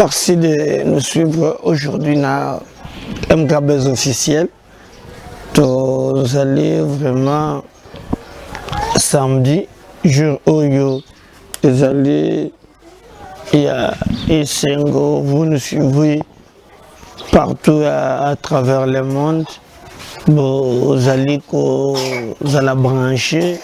Merci de nous suivre aujourd'hui dans MKBS officiel. Vous allez vraiment samedi, jour Oyo, vous allez et Sengo, vous nous suivez partout à travers le monde. Vous allez brancher.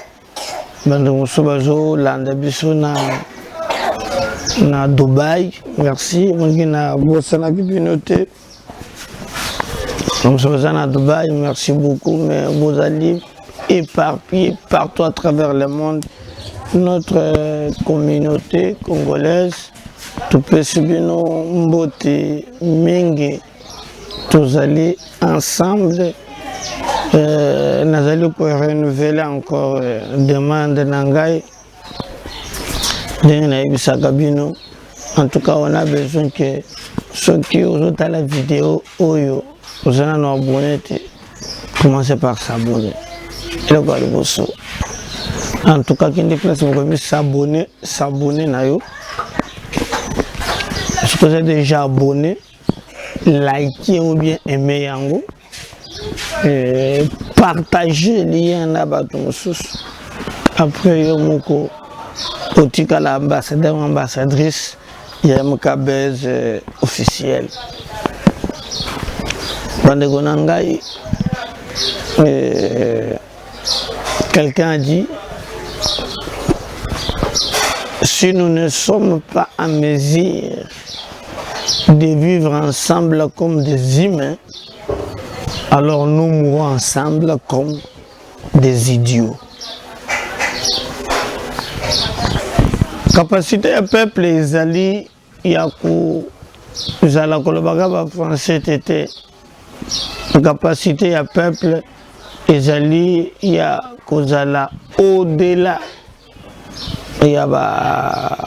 Na Dubaï, merci. Na communauté. Nous sommes à Dubaï, merci beaucoup. Mais vous allez éparpiller partout à travers le monde. Notre communauté congolaise, tout peut subir nos beautés, mingi. Tous allez ensemble. Nous allons renouveler encore demande Nangai. En tout cas, on a besoin que ceux qui ont la vidéo, vous allez nous abonner, commencez par s'abonner. En tout cas, qui est place pour s'abonner, si vous êtes déjà abonné, likez ou bien aimez yango, partagez le lien là-bas. Après, Otika l'ambassadeur ou ambassadrice, il y a MKBS officiel. Quelqu'un a dit, si nous ne sommes pas en mesure de vivre ensemble comme des humains, alors nous mourrons ensemble comme des idiots. Capacité du peuple, les alliés, il y a français, capacité du peuple, les alliés, il y a au-delà, il y a la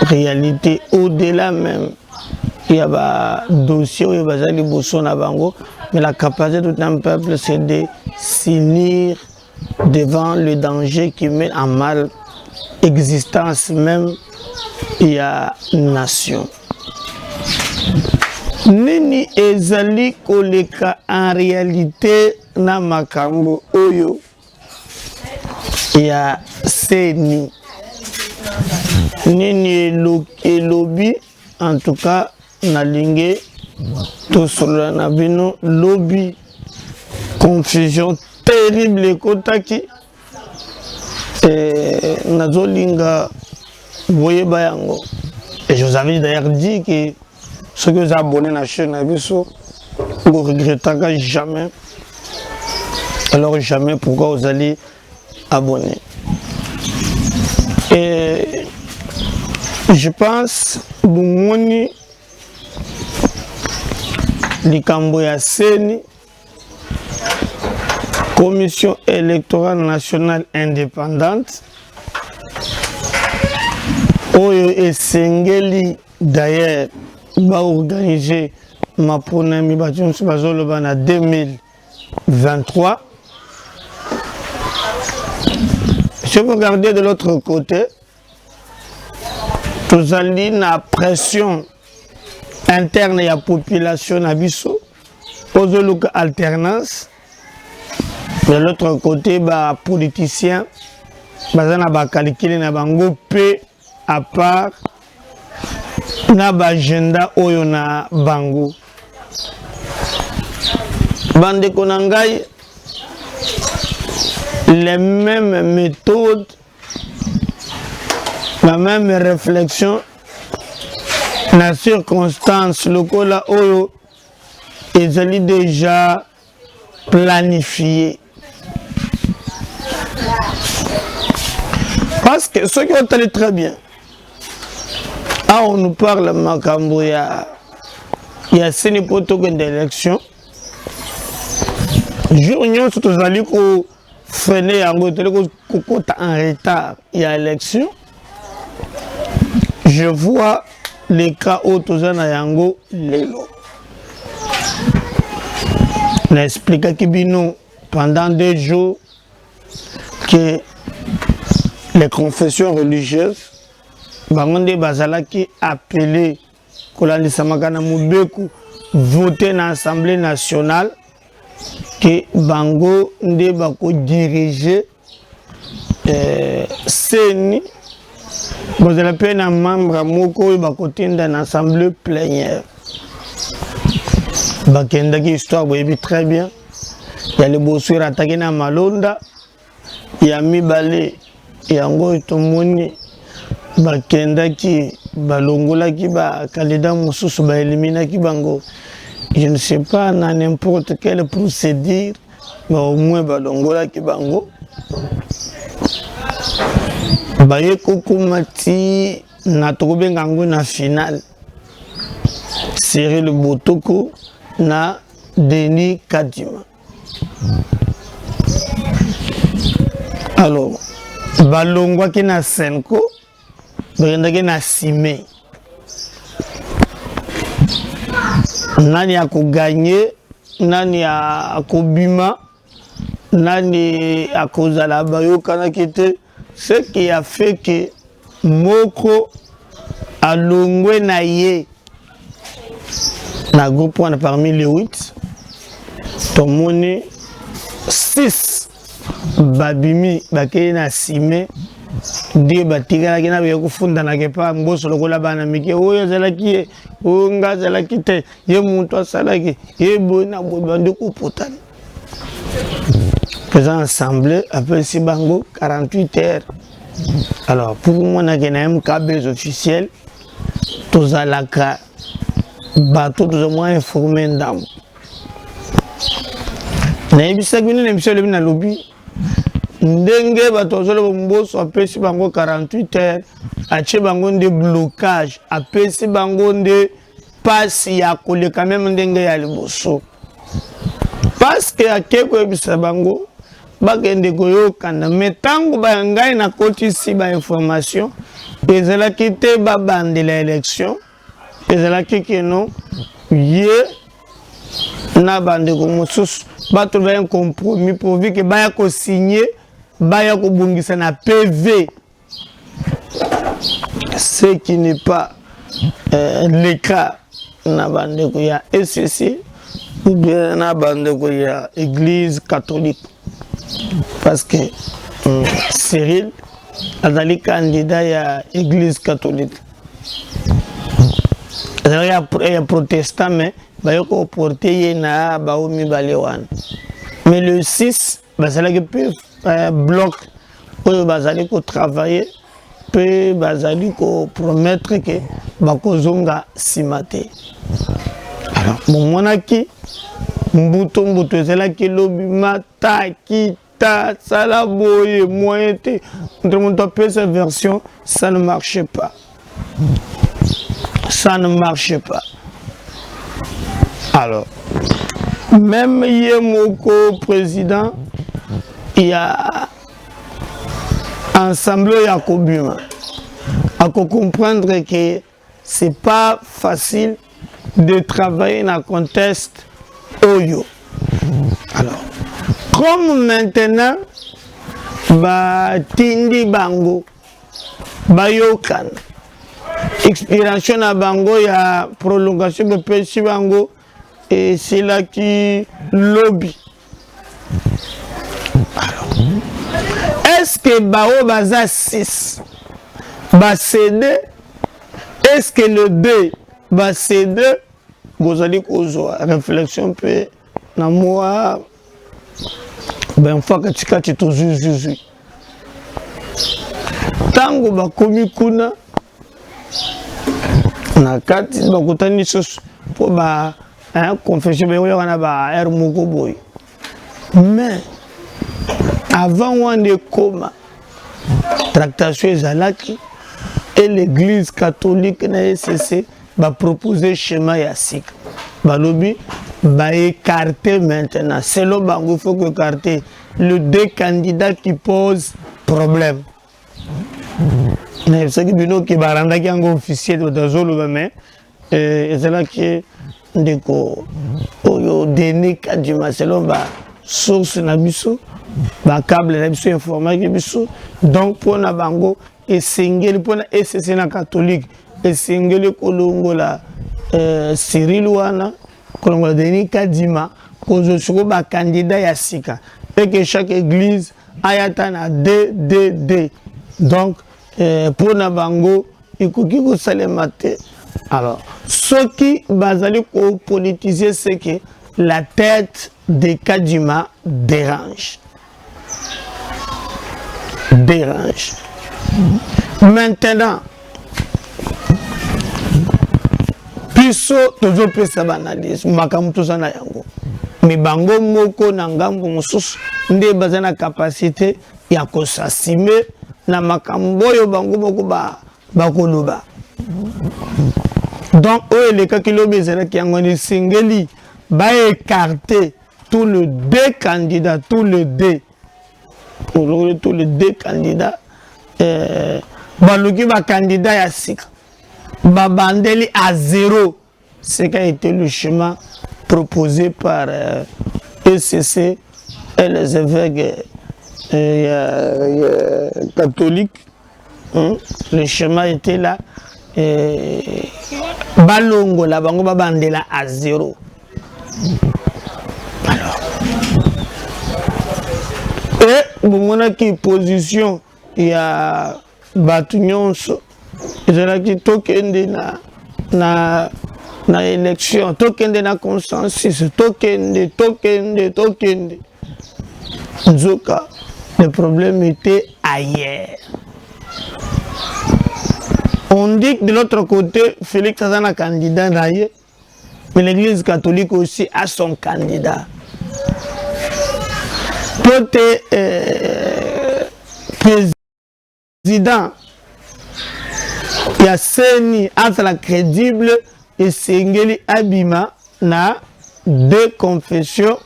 réalité au-delà même, il y a des dossiers, il y a des bango, mais la capacité de tout un peuple, c'est de s'unir devant le danger qui met en mal existence même, il y a nation. Nini ezali koleka en réalité na makambo oyo ya seni. Nini elobi en tout cas na lingue to solo na bino lobby confusion terrible kotaki. Et je vous avais d'ailleurs dit que ceux que vous abonnez à la chaîne, vous ne regretterez jamais. Alors jamais pourquoi vous allez abonner. Et je pense que Boumoni, Likamboya Seni, Commission électorale nationale indépendante, Oyo et Sengeli d'ailleurs va organiser ma première en 2023. Si vous regardez de l'autre côté, vous allez la pression interne de la population à Bissau, aux alternance. De l'autre côté, les politiciens, ils calculé na bango pe à part na agenda oyo na bango. Bande konangai, les mêmes méthodes, la même réflexion, la circonstance, le cola oyo, ils ont déjà planifié. Parce que ceux qui ont allé très bien, on nous parle Makambo, il y a 5 protocoles d'élection. Journée, surtout, vous allez freiner en retard, il y a élection. Je vois les cas où tous en Yango, Lelo. On a expliqué pendant 2 jours que les confessions religieuses, Bangonde Bazala qui appelé kolandisa makana mubeku voté dans l'Assemblée nationale que bango nde bako diriger seni bozala pe na membre moko bako tinda na assemblée plénière bakendaki histoire boyebi très bien ya liboso attaqué na malonda ya mibale yango tomoni bakendaki balongolaki ba candidat mosusu ba éliminaki bango. Je ne sais pas dans n'importe quelle procédure, mais au moins balongola ki bango. Baye kokumati na tokobe ngango na finale. Cyril Botoko na Denis Kadima. Alors, balongwa ki na Senko, bakendaki na Sime. Nani a gagné, nani a bima, nani a kozala bayo kanakite, ce qui a fait que moko a longwe na ye na groupe on parmi les 8 tomoni 6 babimi bakeli na Sime die batika na be kufunda na kepa mboso lokola bana mike oyo zalaki o ngazalaki te ye muntu asalaki ye bona bobande kupotana présent assemblée après si bango 48 heures. Alors pour moi na kenem câbles officiels tozalaka bato tous au moins informé ndam na ebisa bino na emission na lobby ndenge batozolo mboso apesi bango 48 heures ache bango de blocage apesi bango de passe ya koleka même ndenge ya liboso parce que akeko ebisa bango bagende koyokana metango bangai na koti si ba information ezalaki te babandela élection ezalaki ke non ye na bandeko mosusu bato ba un compromis pour que baya ko signer baya ko bungisa na PV, ce qui n'est pas le cas na bandeko ya SCC ou bien na bandeko ya Église catholique, parce que Cyril azali candidat ya Église catholique, azali ya protestant mais bayoko porter na baomi balewan. Mais le 6 bazali que bloc oyo bazali ko travailler pe bazali ko promettre que bakozonga simate. Alors mon monaki mbuto ezalaki lobi mataki ta sala boye moyen te entre mon topé cette version, ça ne marchait pas, ça ne marchait pas. Alors même Yemoko président, il y a ensemble à Kobuma à comprendre que c'est pas facile de travailler dans le contexte Oyo. Alors, comme maintenant, Tindi Bango, Bayokan, expiration à Bango, il y a prolongation de Pessi Bango, et c'est là qui lobby. Alors, est-ce que Bao Baza 6 va céder? Est-ce que le B va céder? Vous allez causer réflexion peu na moi ben fois que tu caches tout juge tango ba komi kuna na kati ba kutani sos po ba confession be yo na ba er moko boy. Mais avant on de coma tractation ezalaki et l'église catholique na SCC va proposer schéma ya sik balobi va écarter maintenant selon bango, il faut que écarter les deux candidats qui posent problème. Mais c'est que bino qui baranda qui est officiel de zolo mais et c'est là que ndeko oyo Denis Kadima selon ba source na biso ba câble na biso informatique biso, donc pour na bango et singeli pour na SCC na catholique et singeli kolongola Cyril Wana, Kolongola Denis Kadima, Kozosoko ba candidat ya sika. Et que chaque église ayatana D. Donc, pour Nabango, il faut qu'il faut salemate. Alors, ce qui bazali ko politiser, c'est que la tête de Kadima dérange. Maintenant, biso toujours pesa analyse makamuto sana yango. Mais bango moko na ngambo mosusu nde bazana capacité ya kosasime na makambo yo bango moko ba koloba. Donc les cas qui l'obézera qui ont singeli va écarter tout le deux candidats, tous les deux candidats. Baluki ba candidat ya sika. Babandeli à zéro. Ce qui a été le chemin proposé par ECC et les évêques catholiques. Le schéma était là. Balongo la bango babandela à zéro. Alors, et bon qui position il y a Batunyonso qui tokende na élection tokende na consensus tokende Nzoka le problème était ailleurs. On dit que de l'autre côté, Félix Azana candidat d'ailleurs, mais l'église catholique aussi a son candidat. Côté président, il y a Seni entre la crédible et Sengeli Abima, na deux confessions.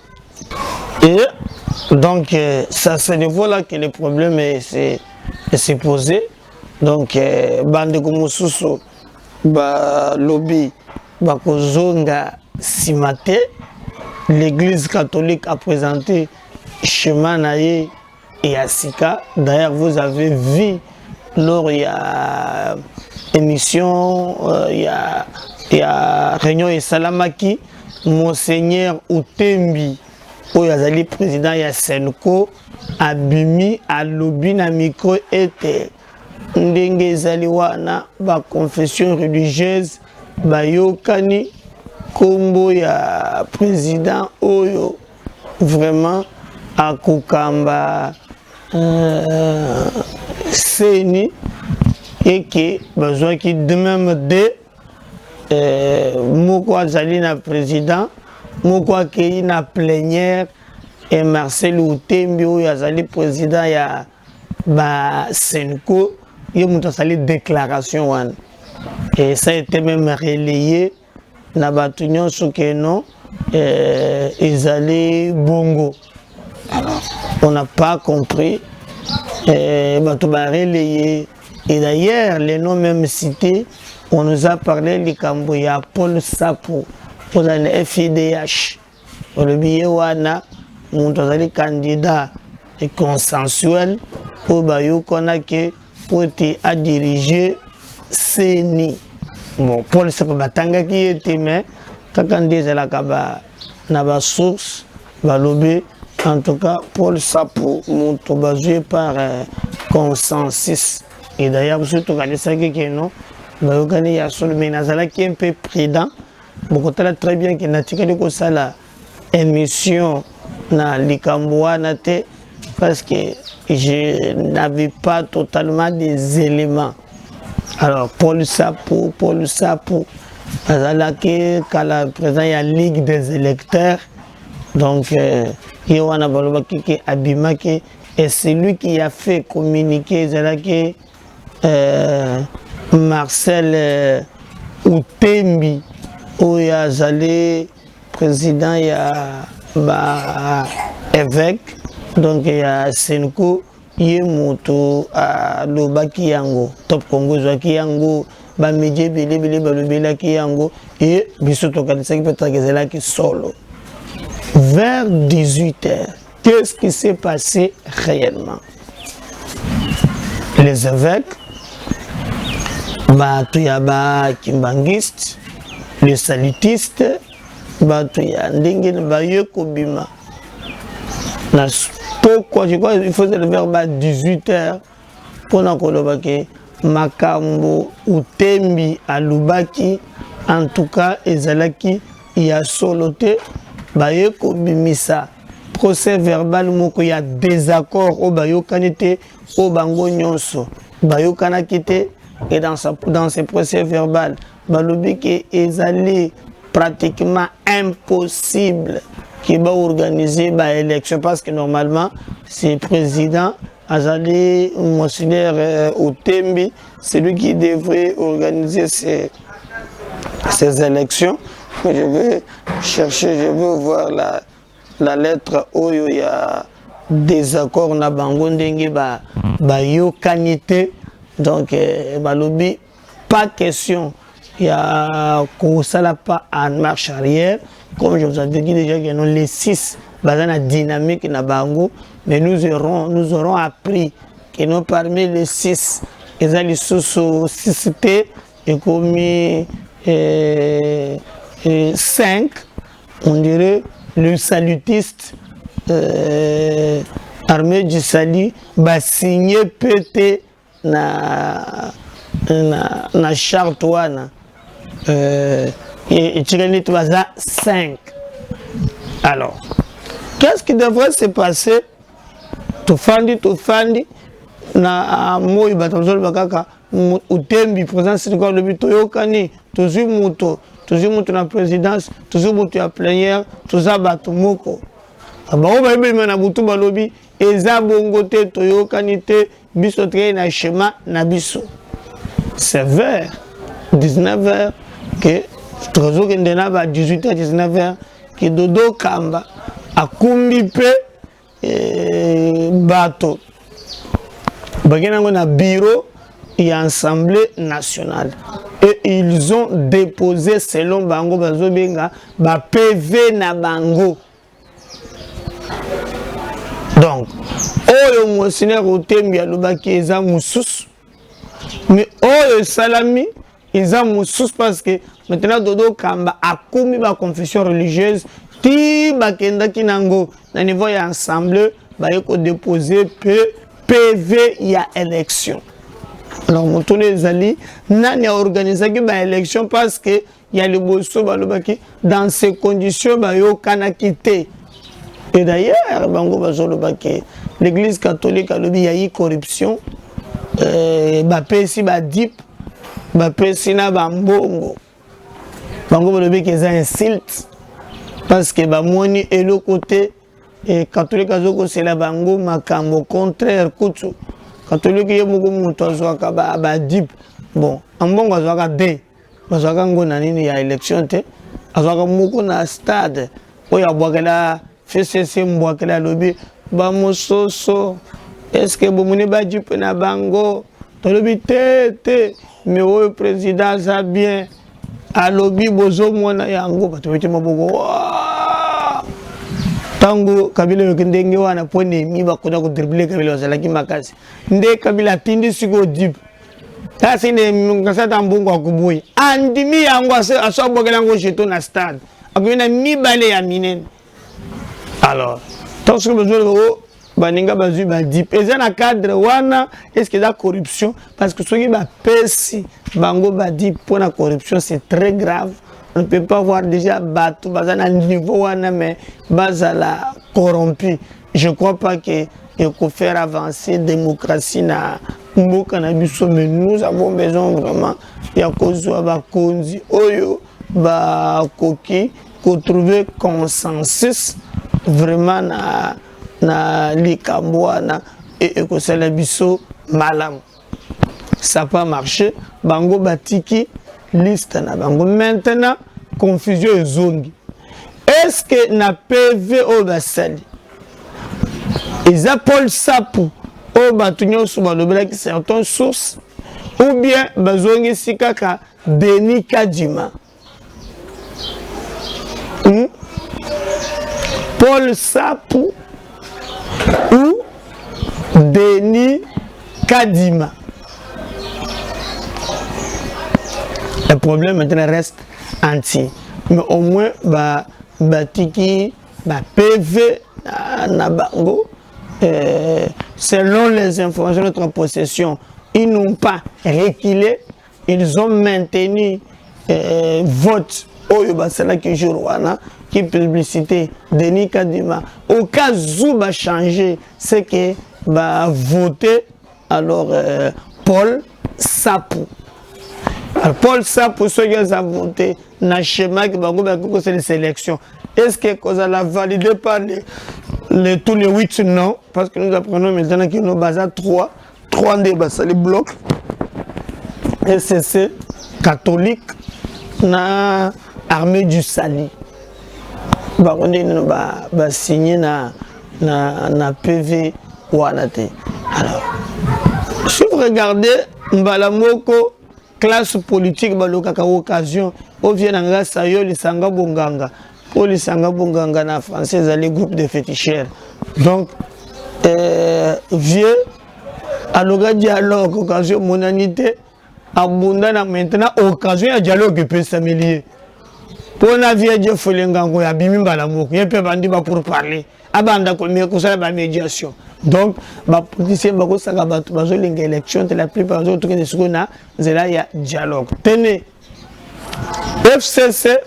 Et donc, ça c'est de là que le problème s'est posé. Donc, bande comme Sousso, lobby, Bakozonga Simate, l'église catholique a présenté chemin naïe et Asika. D'ailleurs, vous avez vu lors il y a émission, il y a réunion et Salamaki, Monseigneur Utembi, Oyazali président Yasenko, Abimi, Alobi na micro était. Ndenge ezali wana ba confession religieuse bayokani kombo ya président oyo vraiment akokamba Seni et que besoin qui de même de moko azali na président moko akei na plénière et Marcel Utembi oyo azali président ya ba Senko. Il y a une déclaration et ça a été même relayé na Batunion Soukeno ils allaient bongo. Alors on n'a pas compris Batouba relayé et d'ailleurs les noms même cités on nous a parlé du Camboya Paul Sapo pour le FIDH pour le billet wana on a candidat et consensuel pour Bayou qu'on a que pour à diriger Seni. Bon, Paul Sapo Batanga qui était, mais quand on dit la kaba na ba source, ba lobby, en tout cas, Paul Sapo monte basé par consensus. Et d'ailleurs, surtout quand il s'agit que non, il y a son ménazala qui est un peu prudent. Beaucoup très bien qu'il n'a tiré de ça la émission na Likamboa nate parce que je n'avais pas totalement des éléments. Alors, Paul Sapo, quand la présent il y a Ligue des électeurs, donc il y a un Abaloba qui Abima et c'est lui qui a fait communiquer Marcel Utembi, où il y a Zalé, président, il y a évêque. Donc il y a Senko, Yemoto, Lobaki Yango, Top Congo Zaki Yango, Bamidje Bele Balubela Yango, et Bissoto Kadisaki Petragezela qui solo. Vers 18h, qu'est-ce qui s'est passé réellement? Les évêques, Tuyaba Kimbanguiste, les salutistes, bato ya ndenge baye kobima. Pourquoi je crois qu'il faut le verbe à 18h pour na kolobaki makambo utembi alubaki en tout cas ezalaki ya solote baye kobimisa procès verbal moko ya désaccord au bayo kanite au bango nyonso bayo kanakite et dans ce procès verbal balobi que ezali pratiquement impossible qui va organiser l'élection parce que normalement c'est le président Azali Monseigneur Otembi, c'est lui qui devrait organiser ces élections. Je vais chercher, je vais voir la lettre où il y a des accords na bango ndenge ba yo kanité donc balobi pas question il y a ça là pas en marche arrière comme je vous avais dit déjà que les 6 bazana dynamique na bango mais nous aurons appris que nous parmi les 6 ils ont les sous-cités et comme 5 on dirait le salutiste armée du salut va signer PT na charte wana et tu gagnes 5. Alors qu'est-ce qui devrait se passer? Tofandi na moi batamzol bakaka utembi président c'est quoi le but toyokani tozu muto na présidence tozu muto ya plénière toza bato moko abango bayebeli na butu balobi eza bongo te toyokani te biso tokei na schéma na biso c'est vers 19h que tozokende na ba 18h 19h que dodo kamba akumbi pe bato bagenango na bureau et assemblée nationale et ils ont déposé selon bango bazobenga ba PV na bango. Donc oyo Monseigneur Otembi alobaki eza mususu mais oyo salami eza mususu parce que maintenant dodo kamba akumi ba confession religieuse ti bakendaki nango na niveau ya assemblée baye ko déposer PV ya élection. Alors montone ezali nani a organisé ba élection parce que il y a le bosso balobaki dans ces conditions bayo kanaki te. Et d'ailleurs bango bazolobaki l'église catholique a lobi yayi corruption ba pesi ba dip ba pesi na bambongo bango balobi que ça insulte parce que ba moni et le côté et catholique azoko c'est la bango makambo contraire kutu catholique yemoko muto azwaka ba dip bon ambongo azwaka de bazwaka ngona nini ya élection te azwaka moko na stade oya bwakela FCC mbwakela lobi ba mososo est-ce que bomoni ba dip na bango tolobi te mais au président ça bien alobi bozo mona yango bato bete maboko tango Kabila yokendenge wana pone mi bakoda ko dribbler Kabila wazalaki makasi nde Kabila tindi siko dip tasi ne ngasa mbungu akubuyi andimi yango aso bokela ngo jeto na stade akuna mi bale ya minene. Alors tant que besoin baninga bazu ba dip eza na cadre wana est-ce que la corruption parce que soki ba pesi bango ba dip pour la corruption c'est très grave. On ne peut pas voir déjà bateau bazana niveau wana mais bazala corrompu. Je crois pas que il faut faire avancer démocratie na mboka na biso mais nous avons besoin vraiment ya kozwa ba konzi oyo ba koki ko trouver consensus vraiment na likambwana et ko sala biso malam. Ça pas marché bango batiki liste na bango maintenant confusion ezongi est-ce que na PV au basali Isa Paul Sapu au batunyo sous balobelaki certaines sources ou bien bazongi sikaka Denis Kadima Paul Sapu ou Denis Kadima. Le problème maintenant reste entier. Mais au moins, batiki, PV, na bango, selon les informations de notre possession, ils n'ont pas reculé, ils ont maintenu vote Oyo Basala qui Jourouana, qui publicité Denis Kadima. Au cas où va changer, c'est que va voter alors Paul Sapou. Alors, Paul Sapou, ceux qui ont voté dans le schéma qui va c'est les sélections. Est-ce que vous allez valider par tous les 8 non? Parce que nous apprenons maintenant qu'il nous base à 3 débats, c'est les blocs. SCC, catholique, na armée du Sali. On va signer na PV ou à la télé. Alors, si vous regardez, Mbalamoko, classe politique, balokaka occasion, on vient en grâce à eux, les Sanga Bonganga. Pour les Sanga Bonganga, na français, les groupes de féticheurs. Donc, vieux, à l'occasion dialogue, occasion, monanité, abondant maintenant, occasion, de dialogue peut s'améliorer. Pour la vie de Folengango, il y a Bimi Balamoko, il y a peu bandi pour parler. Abanda ko mais ko la médiation. Donc, les politiciens bako saka batu bazo linga élection, la plupart des autres qui sont là, il y a dialogue. Tenez, FCC,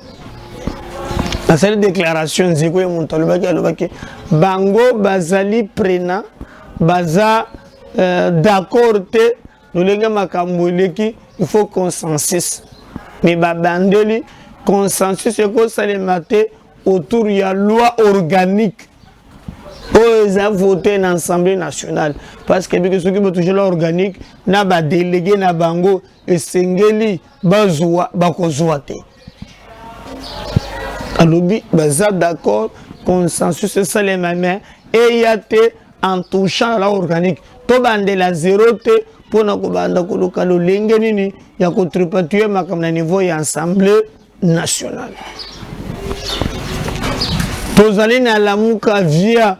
dans cette déclaration, Zeko et Montalobaki, Bango Bazali Prena, Baza d'accord, nous les gars, il faut consensus. Mais Bandeli, consensus, c'est que ça les maté autour de la loi organique. Ils ont voté dans l'Assemblée nationale. Parce que ceux qui ont touché l'organique, n'a pas délégué na bango et sengeli bazoua bakozouate. Alors, baza d'accord, consensus, c'est ça les mêmes. Et il y a en touchant l'organique. Tout bande la zéro pour nous banda koluka lo lengenini ya contribuer makam na niveau ya Assemblée nationale. Tous allez na lamuka via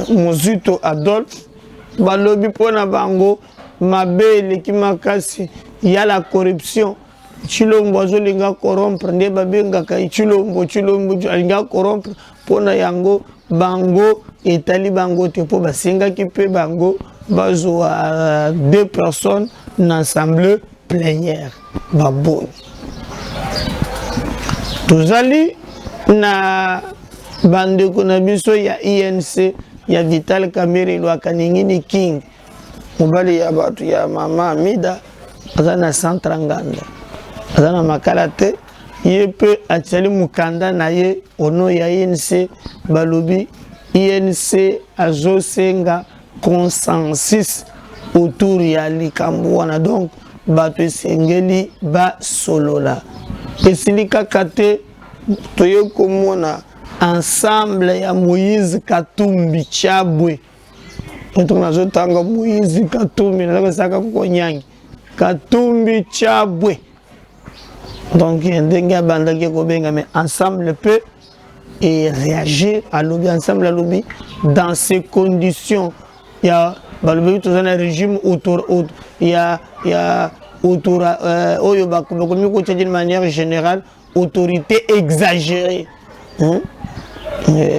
Mozuto Adolphe, balobi pona bango mabele ki makasi ya la corruption. Chilombo azolinga corrompre nde babenga ka chilombo alinga corrompre pona yango bango etali bango te po basenga ki pe bango bazo à 2 personnes dans l'assemblée plénière baboni. Tozali na bande konabiso ya INC ya Vital Kamerhe lo akaningini King mobali ya batu ya mama Amida azana centre nganda azana makalate yepe atali mukanda na ye ono ya INC balobi INC azosenga consensus autour ya likambo wana donc bato esengeli ba solola esilika kate toye komona ensemble ya Moïse Katumbi Chabwe eto nazo tanga Moïse Katumbi na saka konyangi Katumbi Chabwe donc ndenga banda ke ko benga mais ensemble peut et réagir à lobby ensemble à lobby dans ces conditions. Il y a un régime autour, il y a autour d'une manière générale autorité exagérée.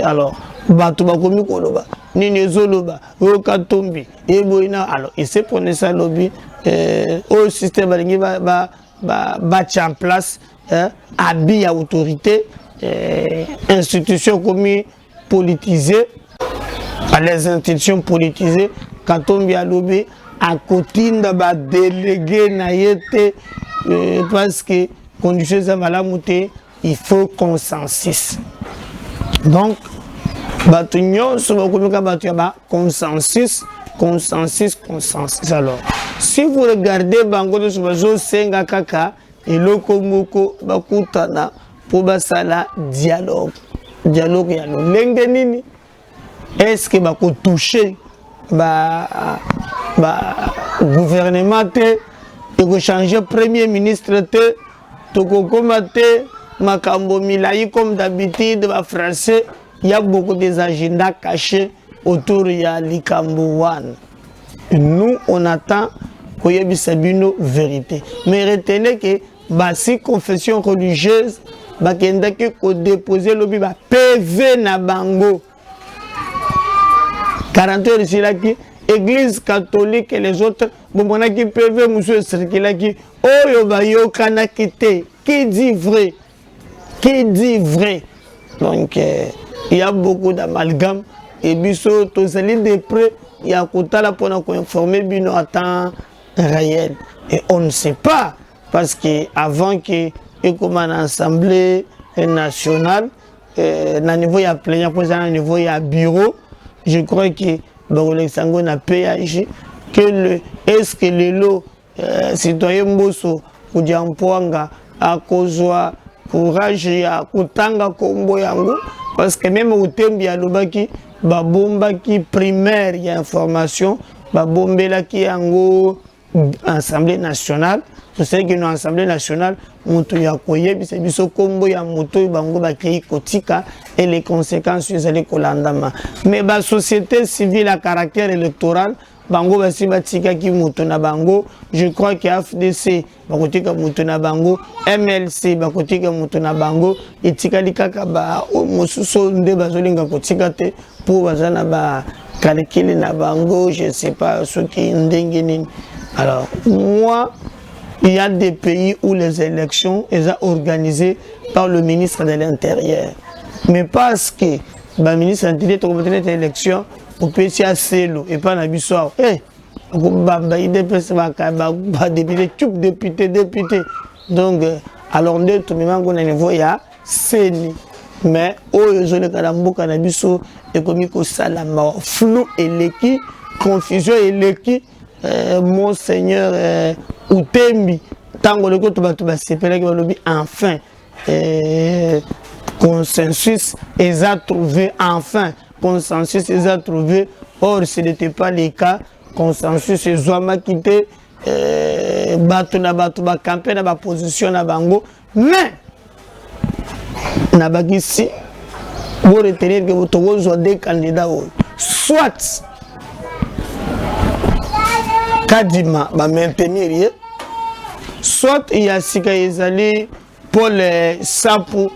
Alors, alors, il s'est pris ça lobby au système en place, habit à autorité. Institutions communes politisées, à les institutions politisées, quand on vient lobby, à côté de délégué naïté, parce que conditions de malamouté, il faut consensus. Donc, consensus. Alors, si vous regardez Bango de Soubazo, Senga Kaka, et Lokomoko, Bakutana, pour basala dialogue ya lengenini est-ce que bako toucher gouvernement te et changer premier ministre te toko komate makambo milai comme d'habitude ba français il y a beaucoup des agendas cachés autour ya likambo wan. Nous on attend koyebi sabino vérité mais retenez que si confession religieuse bakendaki ko déposer lobi ba PV na bango 40 heures ici là qui Église catholique et les autres qui PV monsieur circulaki oyo ba yokana kité qui dit vrai donc il y a beaucoup d'amalgame et biso tozali de près il y a kotala pour informer bino à temps réel et on ne sait pas parce que avant que comme une assemblée nationale na niveau ya plénière pour na niveau ya bureau je crois que Barolesango na PAG que le est-ce que le lot citoyen Mbosso Kudiampoanga a kozwa courage ya kutanga kombo yango parce que même au tembi ya lobaki babomba ki primaire ya information babombela ki yango assemblée nationale je sais que dans l'Assemblée nationale mutu ya koyebisa biso kombo ya mutu bango ba créer kotika et les conséquences les kolandama mais ba société civile à caractère électoral bango basi batika ki mutu na bango je crois que FDC bakotika mutu na bango MLC bakotika mutu na bango etika likaka ba mosuso nde bazolinga kotika te pour bazana ba calculer na bango je sais pas ce qui ndengeni. Alors moi il y a des pays où les élections sont organisées par le ministre de l'Intérieur. Mais parce que le ministre de l'Intérieur a une élection, on peut y aller et pas la bissoire. Député. Donc, alors, nous avons un niveau, il y a CENI. Mais, ils ont et comme flou et l'équipe, confusion et l'équipe, Monseigneur Utembi, tango le koto batu basepela ki balobi enfin consensus est à trouver enfin consensus est à trouver or ce n'était pas le cas consensus est zoma quitté batu na batu ba camper na ba position na bango mais na bagisi pour retenir que vous avez des candidats soit Kadima va maintenir soit il y a Sika Ezali Paul Sapu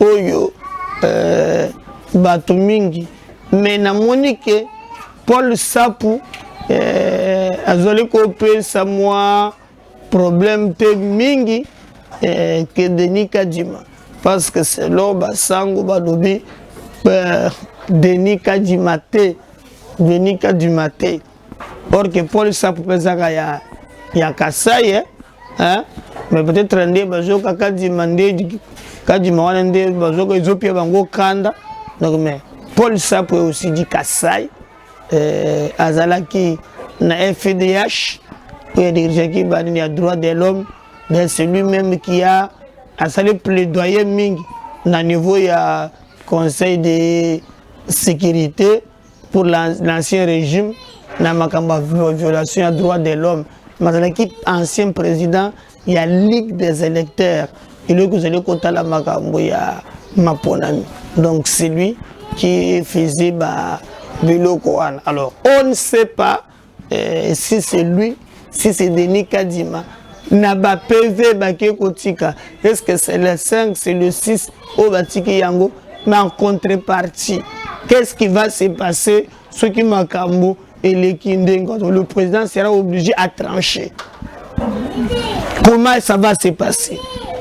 Oyo Batomingi mais na Monique Paul Sapu Azoli Kopé Samoa problème te mingi que Denis Kadima parce que c'est l'oba sango balobi Denis Kadima te or que Paul Sapu Pezaka ya Kasai hein mais peut-être ndé bazo kaka dimandé kadima wana ndé bazo ko ezopia bango kanda donc mais Paul Sapu aussi dit Kasai azalaki na FDH et dirigé qui bani ya droit de l'homme mais c'est lui-même qui a salé plaidoyer mingi na niveau ya conseil de sécurité pour l'ancien régime na makamba violation des droits de l'homme mais qui ancien président il y a ligue des électeurs il est que vous allez compter la makambo ya maponami donc c'est lui qui faisait biloko wana alors on ne sait pas si c'est lui si c'est Denis Kadima na ba PV baké kotika est-ce que c'est le 5 c'est le 6 au batiki yango mais en contrepartie qu'est-ce qui va se passer ce qui makambo et le président sera obligé à trancher. Comment ça va se passer?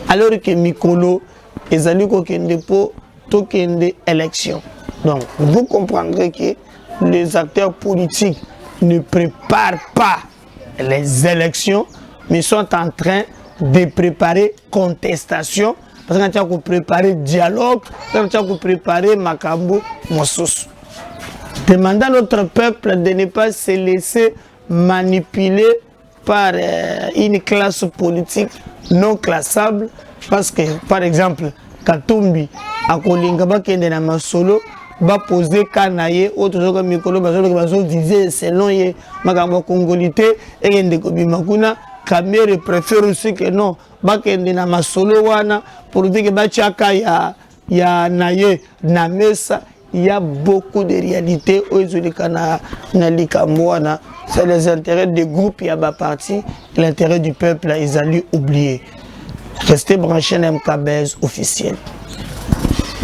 Alors que Mikolo et Zaliko Kende pour Tokende élection. Donc, vous comprendrez que les acteurs politiques ne préparent pas les élections, mais sont en train de préparer contestation. Parce qu'on a préparé dialogue, on a préparé Makambo Mossos. Demandant à notre peuple de ne pas se laisser manipuler par une classe politique non classable parce que, par exemple, Katumbi, à Kolingaba, qui est dans ma solo, va poser Kanaye, autre chose comme Mikolo, va viser selon Magambo Congolité et Ndekobi Makuna. Kamere préfère aussi que non, Bakende na masolo wana pour dire que Bachaka ya naye na mesa. Il y a beaucoup de réalités c'est les intérêts des groupes, il y a parti, l'intérêt du peuple, ils allaient oublier. Restez branchés à MKBuzz officiel.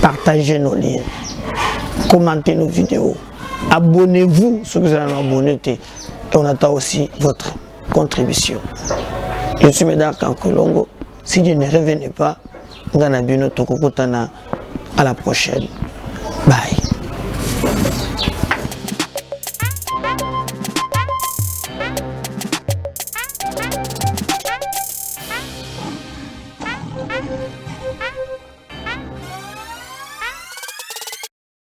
Partagez nos liens. Commentez nos vidéos. Abonnez-vous si vous allez abonner. Et on attend aussi votre contribution. Je suis Médard Kankolongo. Si je ne revenais pas, à la prochaine. Bye.